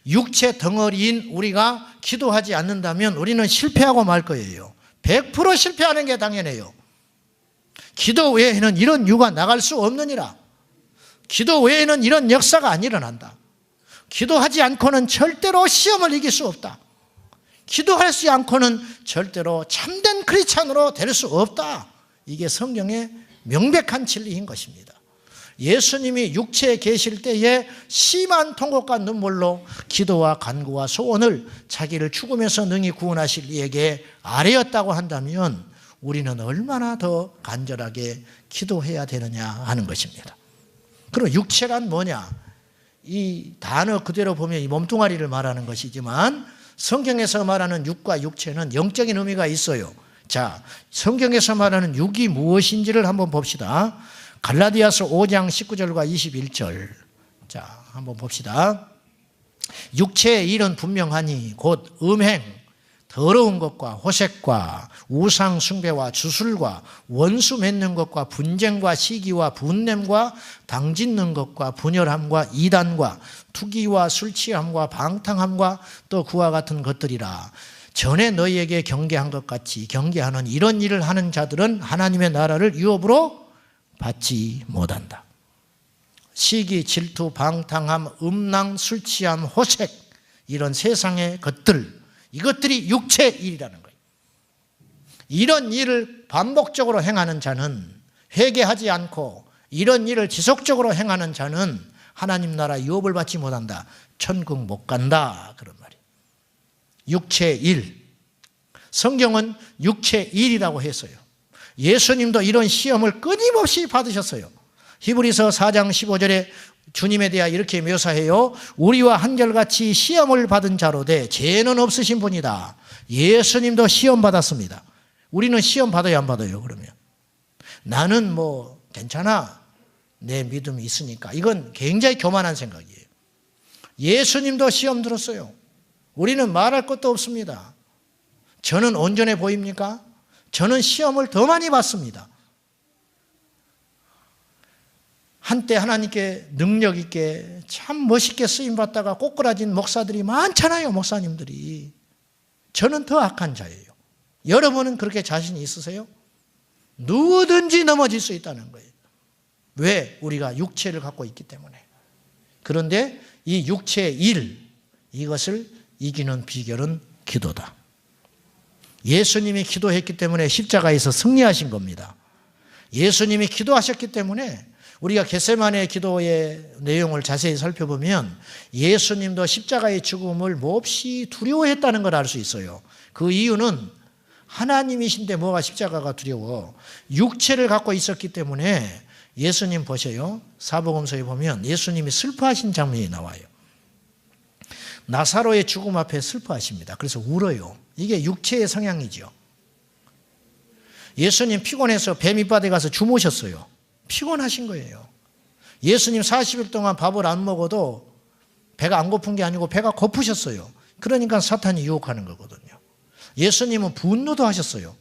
육체 덩어리인 우리가 기도하지 않는다면 우리는 실패하고 말 거예요. 100% 실패하는 게 당연해요. 기도 외에는 이런 유가 나갈 수 없느니라. 기도 외에는 이런 역사가 안 일어난다. 기도하지 않고는 절대로 시험을 이길 수 없다. 기도하지 않고는 절대로 참된 크리스찬으로 될 수 없다. 이게 성경의 명백한 진리인 것입니다. 예수님이 육체에 계실 때에 심한 통곡과 눈물로 기도와 간구와 소원을 자기를 죽음에서 능히 구원하실 이에게 아뢰었다고 한다면 우리는 얼마나 더 간절하게 기도해야 되느냐 하는 것입니다. 그럼 육체란 뭐냐? 이 단어 그대로 보면 이 몸뚱아리를 말하는 것이지만 성경에서 말하는 육과 육체는 영적인 의미가 있어요. 자, 성경에서 말하는 육이 무엇인지를 한번 봅시다. 갈라디아서 5장 19절과 21절. 자, 한번 봅시다. 육체의 일은 분명하니 곧 음행, 더러운 것과 호색과 우상 숭배와 주술과 원수 맺는 것과 분쟁과 시기와 분냄과 당짓는 것과 분열함과 이단과 투기와 술 취함과 방탕함과 또 그와 같은 것들이라. 전에 너희에게 경계한 것 같이 경계하는 이런 일을 하는 자들은 하나님의 나라를 유업으로 받지 못한다. 시기, 질투, 방탕함, 음란, 술 취함, 호색, 이런 세상의 것들, 이것들이 육체의 일이라는 거예요. 이런 일을 반복적으로 행하는 자는, 회개하지 않고 이런 일을 지속적으로 행하는 자는 하나님 나라 유업을 받지 못한다. 천국 못 간다. 그런 말이에요. 육체의 일. 성경은 육체의 일이라고 했어요. 예수님도 이런 시험을 끊임없이 받으셨어요. 히브리서 4장 15절에 주님에 대하여 이렇게 묘사해요. 우리와 한결같이 시험을 받은 자로 돼 죄는 없으신 분이다. 예수님도 시험 받았습니다. 우리는 시험 받아요, 안 받아요? 그러면 나는 뭐 괜찮아, 내 믿음이 있으니까. 이건 굉장히 교만한 생각이에요. 예수님도 시험 들었어요. 우리는 말할 것도 없습니다. 저는 온전해 보입니까? 저는 시험을 더 많이 받습니다. 한때 하나님께 능력 있게 참 멋있게 쓰임받다가 꼬꾸라진 목사들이 많잖아요. 목사님들이. 저는 더 악한 자예요. 여러분은 그렇게 자신이 있으세요? 누구든지 넘어질 수 있다는 거예요. 왜? 우리가 육체를 갖고 있기 때문에. 그런데 이 육체의 일, 이것을 이기는 비결은 기도다. 예수님이 기도했기 때문에 십자가에서 승리하신 겁니다. 예수님이 기도하셨기 때문에 우리가 겟세마네 기도의 내용을 자세히 살펴보면 예수님도 십자가의 죽음을 몹시 두려워했다는 걸 알 수 있어요. 그 이유는 하나님이신데 뭐가 십자가가 두려워? 육체를 갖고 있었기 때문에. 예수님 보세요. 사복음서에 보면 예수님이 슬퍼하신 장면이 나와요. 나사로의 죽음 앞에 슬퍼하십니다. 그래서 울어요. 이게 육체의 성향이죠. 예수님 피곤해서 배 밑바닥에 가서 주무셨어요. 피곤하신 거예요. 예수님 40일 동안 밥을 안 먹어도 배가 안 고픈 게 아니고 배가 고프셨어요. 그러니까 사탄이 유혹하는 거거든요. 예수님은 분노도 하셨어요.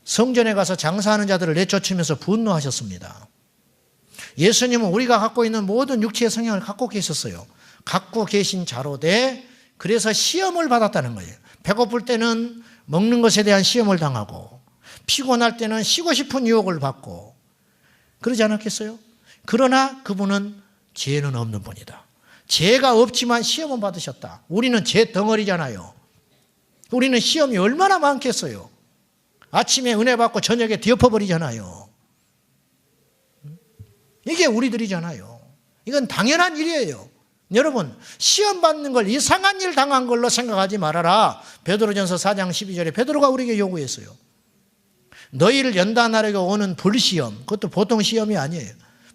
성전에 가서 장사하는 자들을 내쫓으면서 분노하셨습니다. 예수님은 우리가 갖고 있는 모든 육체의 성향을 갖고 계셨어요. 갖고 계신 자로 돼 그래서 시험을 받았다는 거예요. 배고플 때는 먹는 것에 대한 시험을 당하고 피곤할 때는 쉬고 싶은 유혹을 받고 그러지 않았겠어요? 그러나 그분은 죄는 없는 분이다. 죄가 없지만 시험은 받으셨다. 우리는 죄 덩어리잖아요. 우리는 시험이 얼마나 많겠어요. 아침에 은혜 받고 저녁에 뒤엎어버리잖아요. 이게 우리들이잖아요. 이건 당연한 일이에요. 여러분, 시험 받는 걸 이상한 일 당한 걸로 생각하지 말아라. 베드로전서 4장 12절에 베드로가 우리에게 요구했어요. 너희를 연단하려고 오는 불시험, 그것도 보통 시험이 아니에요.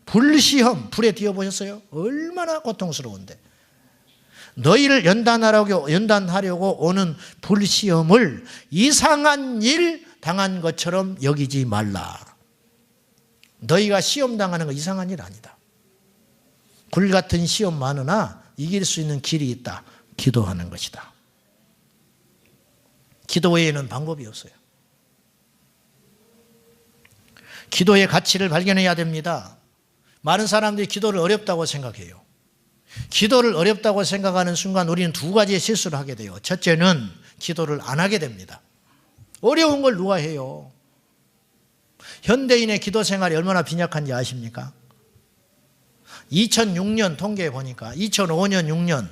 불시험, 불에 뒤어보셨어요? 얼마나 고통스러운데. 너희를 연단하려고 오는 불시험을 이상한 일 당한 것처럼 여기지 말라. 너희가 시험 당하는 거 이상한 일 아니다. 불같은 시험 많으나 이길 수 있는 길이 있다. 기도하는 것이다. 기도 외에는 방법이 없어요. 기도의 가치를 발견해야 됩니다. 많은 사람들이 기도를 어렵다고 생각해요. 기도를 어렵다고 생각하는 순간 우리는 두 가지의 실수를 하게 돼요. 첫째는 기도를 안 하게 됩니다. 어려운 걸 누가 해요? 현대인의 기도 생활이 얼마나 빈약한지 아십니까? 2006년 통계에 보니까 2005년 6년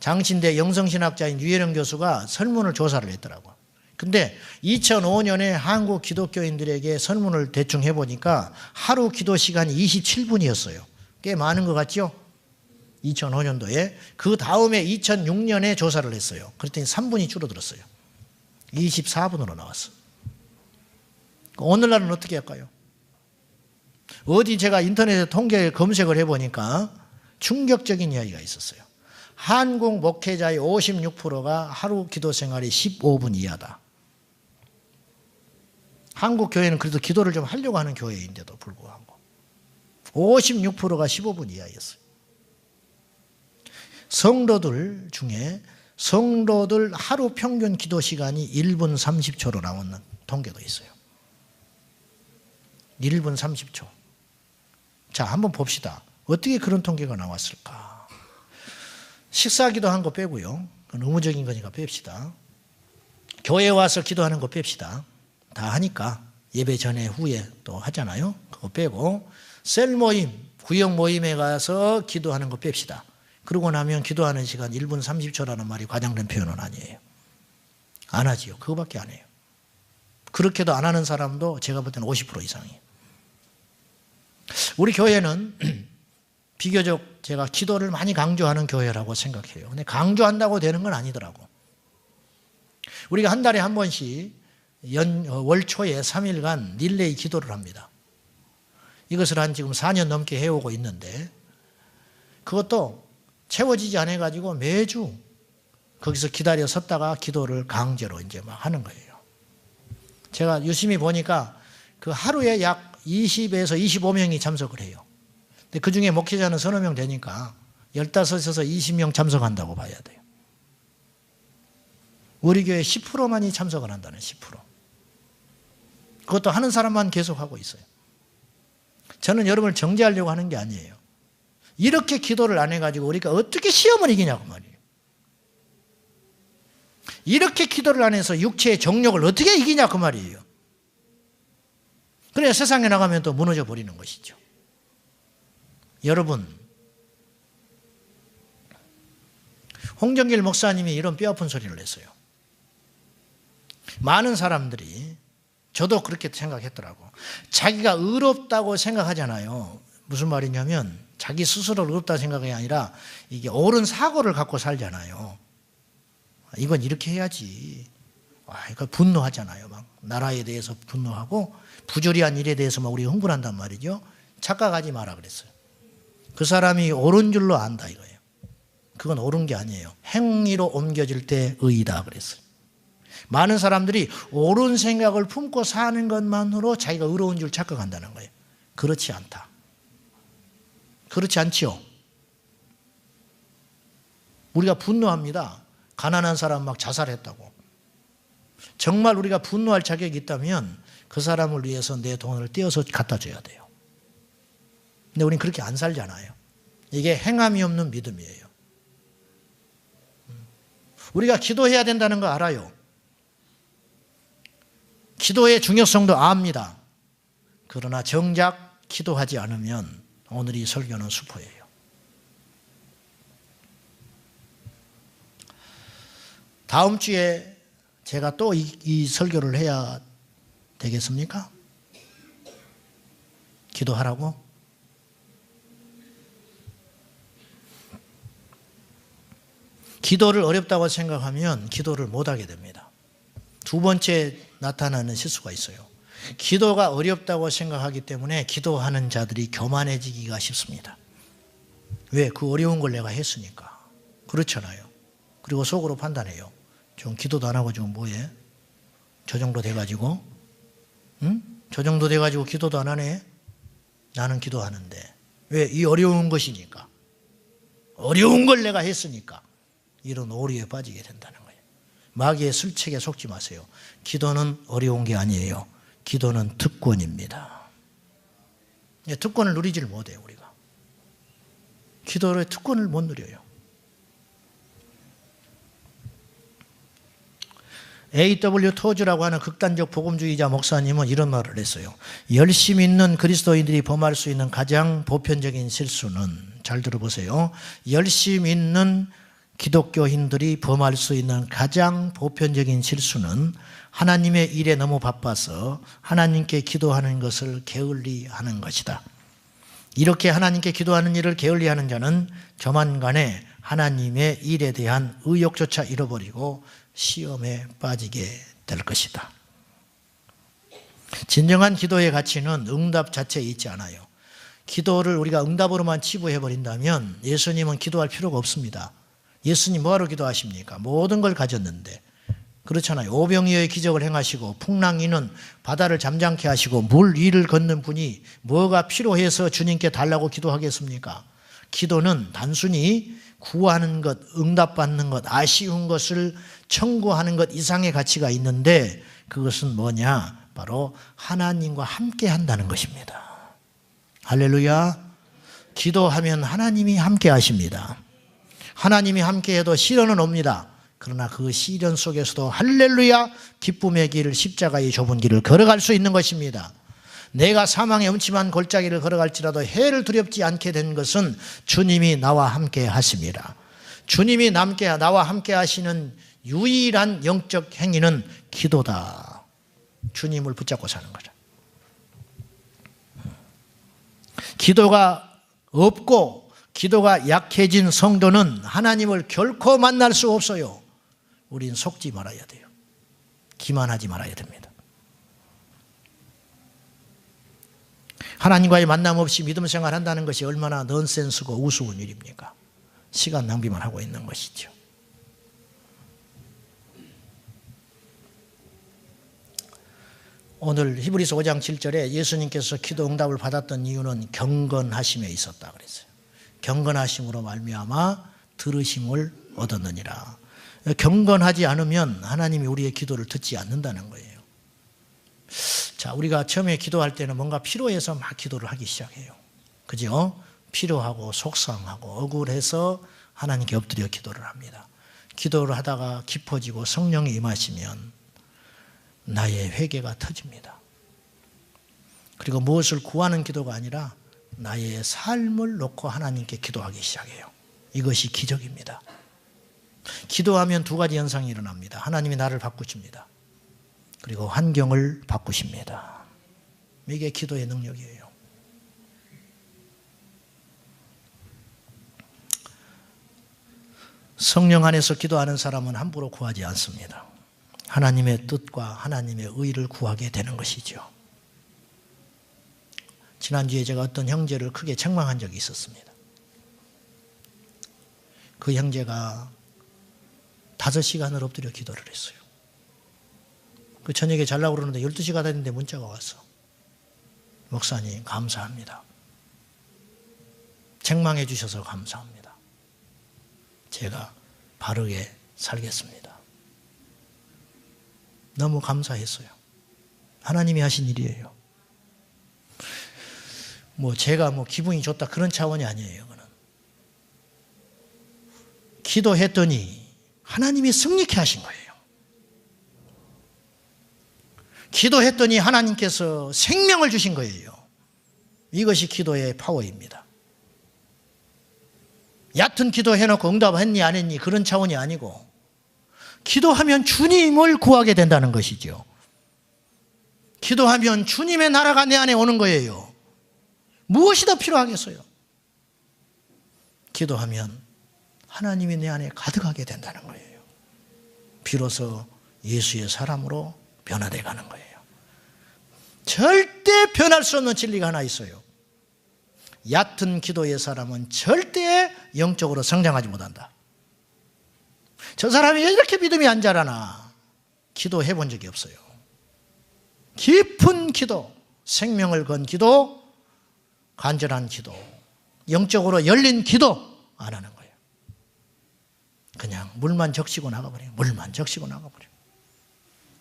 장신대 영성신학자인 유혜령 교수가 설문을 조사를 했더라고요. 근데 2005년에 한국 기독교인들에게 설문을 대충 해보니까 하루 기도 시간이 27분이었어요. 꽤 많은 것 같죠? 2005년도에. 그 다음에 2006년에 조사를 했어요. 그랬더니 3분이 줄어들었어요. 24분으로 나왔어요. 오늘날은 어떻게 할까요? 어디 제가 인터넷에 통계 검색을 해보니까 충격적인 이야기가 있었어요. 한국 목회자의 56%가 하루 기도 생활이 15분 이하다. 한국 교회는 그래도 기도를 좀 하려고 하는 교회인데도 불구하고 56%가 15분 이하였어요. 성도들 중에 성도들 하루 평균 기도 시간이 1분 30초로 나오는 통계도 있어요. 1분 30초. 자, 한번 봅시다. 어떻게 그런 통계가 나왔을까? 식사 기도한 거 빼고요. 그건 의무적인 거니까 뺍시다. 교회 와서 기도하는 거 뺍시다. 다 하니까 예배 전에 후에 또 하잖아요. 그거 빼고 셀 모임, 구역 모임에 가서 기도하는 거 뺍시다. 그러고 나면 기도하는 시간 1분 30초라는 말이 과장된 표현은 아니에요. 안 하지요. 그거밖에 안 해요. 그렇게도 안 하는 사람도 제가 볼 때는 50% 이상이에요. 우리 교회는 비교적 제가 기도를 많이 강조하는 교회라고 생각해요. 근데 강조한다고 되는 건 아니더라고. 우리가 한 달에 한 번씩 월 초에 3일간 릴레이 기도를 합니다. 이것을 한 지금 4년 넘게 해오고 있는데 그것도 채워지지 않아가지고 매주 거기서 기다려 섰다가 기도를 강제로 이제 막 하는 거예요. 제가 유심히 보니까 그 하루에 약 20에서 25명이 참석을 해요. 근데 그 중에 목회자는 서너 명 되니까 15에서 20명 참석한다고 봐야 돼요. 우리 교회 10%만이 참석을 한다는 10%. 그것도 하는 사람만 계속 하고 있어요. 저는 여러분을 정죄하려고 하는 게 아니에요. 이렇게 기도를 안 해가지고 우리가 어떻게 시험을 이기냐고 말이에요. 이렇게 기도를 안 해서 육체의 정욕을 어떻게 이기냐 그 말이에요. 그래야 세상에 나가면 또 무너져 버리는 것이죠. 여러분, 홍정길 목사님이 이런 뼈아픈 소리를 냈어요. 많은 사람들이 저도 그렇게 생각했더라고. 자기가 의롭다고 생각하잖아요. 무슨 말이냐면 자기 스스로를 의롭다 생각이 아니라 이게 옳은 사고를 갖고 살잖아요. 이건 이렇게 해야지. 이거 분노하잖아요. 막 나라에 대해서 분노하고 부조리한 일에 대해서 막 우리가 흥분한단 말이죠. 착각하지 마라 그랬어요. 그 사람이 옳은 줄로 안다 이거예요. 그건 옳은 게 아니에요. 행위로 옮겨질 때 의이다 그랬어요. 많은 사람들이 옳은 생각을 품고 사는 것만으로 자기가 의로운 줄 착각한다는 거예요. 그렇지 않다. 그렇지 않지요. 우리가 분노합니다. 가난한 사람 막 자살했다고. 정말 우리가 분노할 자격이 있다면 그 사람을 위해서 내 돈을 떼어서 갖다 줘야 돼요. 근데 우리는 그렇게 안 살잖아요. 이게 행함이 없는 믿음이에요. 우리가 기도해야 된다는 거 알아요. 기도의 중요성도 압니다. 그러나 정작 기도하지 않으면 오늘 이 설교는 수포예요. 다음 주에 제가 또 이 설교를 해야 되겠습니까? 기도하라고? 기도를 어렵다고 생각하면 기도를 못하게 됩니다. 두 번째 나타나는 실수가 있어요. 기도가 어렵다고 생각하기 때문에 기도하는 자들이 교만해지기가 쉽습니다. 왜? 그 어려운 걸 내가 했으니까. 그렇잖아요. 그리고 속으로 판단해요. 좀 기도도 안 하고 지금 뭐해? 저 정도 돼가지고? 응? 저 정도 돼가지고 기도도 안 하네? 나는 기도하는데. 왜? 이 어려운 것이니까. 어려운 걸 내가 했으니까. 이런 오류에 빠지게 된다는 거예요. 마귀의 술책에 속지 마세요. 기도는 어려운 게 아니에요. 기도는 특권입니다. 특권을 누리지를 못해요, 우리가. 기도의 특권을 못 누려요. A.W. 토즈라고 하는 극단적 복음주의자 목사님은 이런 말을 했어요. 열심 있는 그리스도인들이 범할 수 있는 가장 보편적인 실수는, 잘 들어보세요. 열심 있는 기독교인들이 범할 수 있는 가장 보편적인 실수는 하나님의 일에 너무 바빠서 하나님께 기도하는 것을 게을리하는 것이다. 이렇게 하나님께 기도하는 일을 게을리하는 자는 조만간에 하나님의 일에 대한 의욕조차 잃어버리고 시험에 빠지게 될 것이다. 진정한 기도의 가치는 응답 자체에 있지 않아요. 기도를 우리가 응답으로만 치부해버린다면 예수님은 기도할 필요가 없습니다. 예수님 뭐하러 기도하십니까? 모든 걸 가졌는데. 그렇잖아요. 오병이어의 기적을 행하시고 풍랑이는 바다를 잠잠케 하시고 물 위를 걷는 분이 뭐가 필요해서 주님께 달라고 기도하겠습니까? 기도는 단순히 구하는 것, 응답받는 것, 아쉬운 것을 청구하는 것 이상의 가치가 있는데 그것은 뭐냐? 바로 하나님과 함께 한다는 것입니다. 할렐루야. 기도하면 하나님이 함께 하십니다. 하나님이 함께 해도 시련은 옵니다. 그러나 그 시련 속에서도 할렐루야 기쁨의 길을, 십자가의 좁은 길을 걸어갈 수 있는 것입니다. 내가 사망의 음침한 골짜기를 걸어갈지라도 해를 두렵지 않게 된 것은 주님이 나와 함께 하십니다. 주님이 나와 함께 하시는 유일한 영적 행위는 기도다. 주님을 붙잡고 사는 거죠. 기도가 없고 기도가 약해진 성도는 하나님을 결코 만날 수 없어요. 우린 속지 말아야 돼요. 기만하지 말아야 됩니다. 하나님과의 만남 없이 믿음 생활한다는 것이 얼마나 넌센스고 우스운 일입니까? 시간 낭비만 하고 있는 것이죠. 오늘 히브리서 5장 7절에 예수님께서 기도 응답을 받았던 이유는 경건하심에 있었다 그랬어요. 경건하심으로 말미암아 들으심을 얻었느니라. 경건하지 않으면 하나님이 우리의 기도를 듣지 않는다는 거예요. 자, 우리가 처음에 기도할 때는 뭔가 필요해서 막 기도를 하기 시작해요. 그죠? 필요하고 속상하고 억울해서 하나님께 엎드려 기도를 합니다. 기도를 하다가 깊어지고 성령이 임하시면 나의 회개가 터집니다. 그리고 무엇을 구하는 기도가 아니라 나의 삶을 놓고 하나님께 기도하기 시작해요. 이것이 기적입니다. 기도하면 두 가지 현상이 일어납니다. 하나님이 나를 바꾸십니다. 그리고 환경을 바꾸십니다. 이게 기도의 능력이에요. 성령 안에서 기도하는 사람은 함부로 구하지 않습니다. 하나님의 뜻과 하나님의 의를 구하게 되는 것이죠. 지난주에 제가 어떤 형제를 크게 책망한 적이 있었습니다. 그 형제가 5시간을 엎드려 기도를 했어요. 그 저녁에 자려고 그러는데 12시가 됐는데 문자가 왔어. 목사님 감사합니다. 책망해 주셔서 감사합니다. 제가 바르게 살겠습니다. 너무 감사했어요. 하나님이 하신 일이에요. 제가 기분이 좋다 그런 차원이 아니에요. 그는. 기도했더니 하나님이 승리케 하신 거예요. 기도했더니 하나님께서 생명을 주신 거예요. 이것이 기도의 파워입니다. 얕은 기도 해놓고 응답했니 안 했니 그런 차원이 아니고 기도하면 주님을 구하게 된다는 것이죠. 기도하면 주님의 나라가 내 안에 오는 거예요. 무엇이 더 필요하겠어요? 기도하면 하나님이 내 안에 가득하게 된다는 거예요. 비로소 예수의 사람으로 변화되어 가는 거예요. 절대 변할 수 없는 진리가 하나 있어요. 얕은 기도의 사람은 절대 영적으로 성장하지 못한다. 저 사람이 왜 이렇게 믿음이 안 자라나? 기도해 본 적이 없어요. 깊은 기도, 생명을 건 기도, 간절한 기도, 영적으로 열린 기도 안 하는 거예요. 그냥 물만 적시고 나가버려요. 물만 적시고 나가버려요.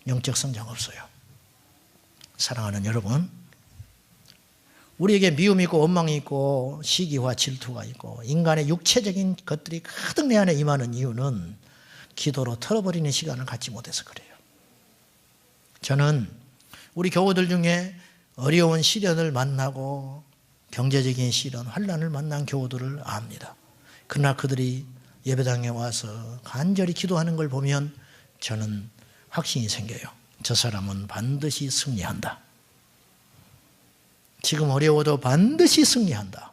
영적 성장 없어요. 사랑하는 여러분, 우리에게 미움이 있고 원망이 있고 시기와 질투가 있고 인간의 육체적인 것들이 가득 내 안에 임하는 이유는 기도로 털어버리는 시간을 갖지 못해서 그래요. 저는 우리 교우들 중에 어려운 시련을 만나고 경제적인 시련, 환난을 만난 교우들을 압니다. 그러나 그들이 예배당에 와서 간절히 기도하는 걸 보면 저는 확신이 생겨요. 저 사람은 반드시 승리한다. 지금 어려워도 반드시 승리한다.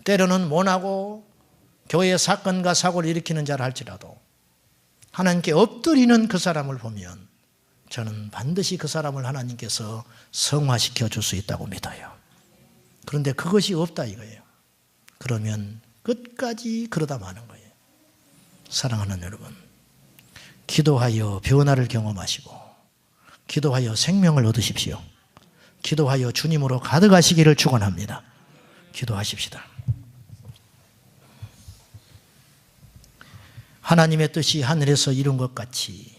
때로는 모나고 교회의 사건과 사고를 일으키는 자라 할지라도 하나님께 엎드리는 그 사람을 보면 저는 반드시 그 사람을 하나님께서 성화시켜 줄 수 있다고 믿어요. 그런데 그것이 없다 이거예요. 그러면 끝까지 그러다 마는 거예요. 사랑하는 여러분, 기도하여 변화를 경험하시고 기도하여 생명을 얻으십시오. 기도하여 주님으로 가득하시기를 축원합니다. 기도하십시다. 하나님의 뜻이 하늘에서 이룬 것 같이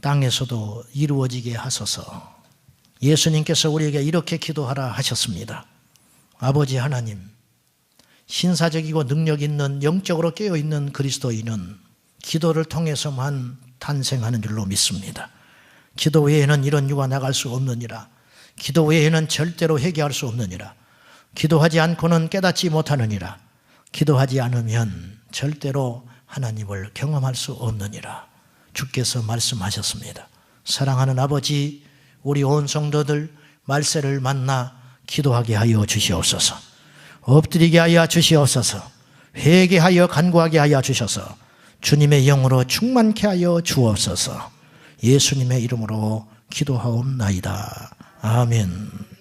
땅에서도 이루어지게 하소서. 예수님께서 우리에게 이렇게 기도하라 하셨습니다. 아버지 하나님, 신사적이고 능력 있는 영적으로 깨어있는 그리스도인은 기도를 통해서만 탄생하는 줄로 믿습니다. 기도 외에는 이런 유가 나갈 수 없느니라. 기도 외에는 절대로 회개할 수 없느니라. 기도하지 않고는 깨닫지 못하느니라. 기도하지 않으면 절대로 하나님을 경험할 수 없느니라. 주께서 말씀하셨습니다. 사랑하는 아버지, 우리 온 성도들 말세를 만나 기도하게 하여 주시옵소서. 엎드리게 하여 주시옵소서. 회개하여 간구하게 하여 주셔서 주님의 영으로 충만케 하여 주옵소서. 예수님의 이름으로 기도하옵나이다. 아멘.